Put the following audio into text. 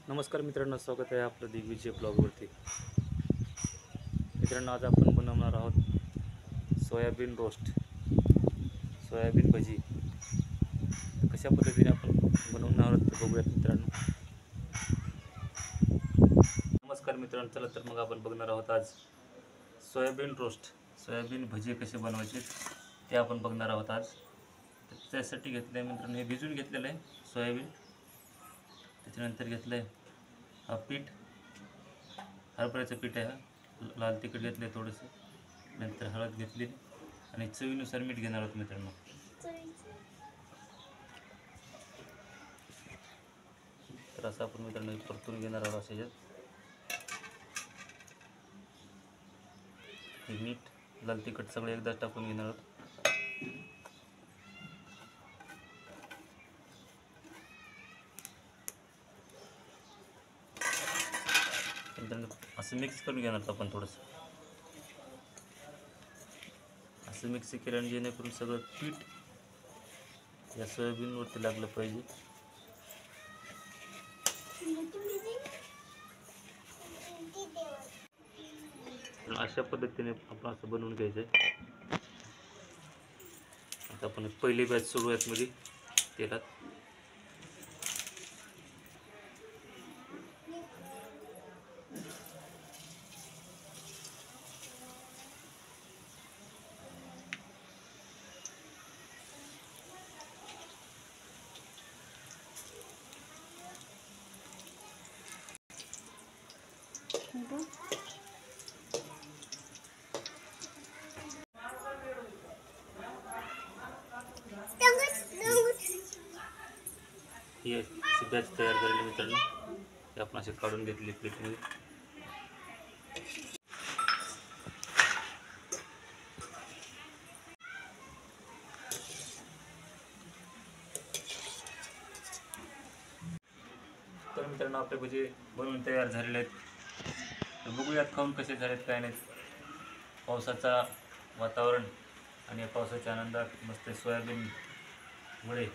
नमस्कार मित्रांनो, स्वागत आहे आपलं दिग्विजय ब्लॉगवरती. मित्रांनो, आज आपण बनवणार आहोत सोयाबीन रोस्ट, सोयाबीन भजी. कशा पद्धतीने आपण बनवणार आहोत ते बघूयात मित्रांनो. नमस्कार मित्रांनो, चला तर मग आपण बघणार आहोत आज सोयाबीन रोस्ट, सोयाबीन भजी कसे बनवायचे ते आपण बघणार आहोत आज. त्यासाठी घेतलं आहे मित्रांनो, हे भिजून घेतलेलं आहे सोयाबीन. त्याच्यानंतर घेतलं आहे पीठ, हरभऱ्याचं पीठ आहे. लाल तिखट घेतलं आहे थोडंसं, नंतर हळद घेतली आणि चवीनुसार मीठ घेणार आहोत मित्रांनो. तर असं आपण मित्रांनो परतून घेणार आहोत. असं याच्यात हे मीठ, लाल तिखट सगळं एकदाच टाकून घेणार आहोत. असं मिक्स करून घेणार आहोत आपण. थोडंसं असं मिक्स केल्याने जेणेकरून सगळं पीठ या सोयाबीनवरती लागलं पाहिजे. अशा पद्धतीने आपण असं बनवून घ्यायचं आहे. आता आपण पहिली बॅच सुरुवात मध्ये तेलात ही अशी बॅच तयार केलेली मित्रांनो. ते आपण असे काढून घेतली प्लेटमध्ये. तर मित्रांनो, आपले भजी बनवून तयार झालेले आहेत. तर बघूयात खाऊन कसे झालेत काय नाहीत. पावसाचा वातावरण आणि पावसाच्या आनंदात मस्त सोयाबीन वडे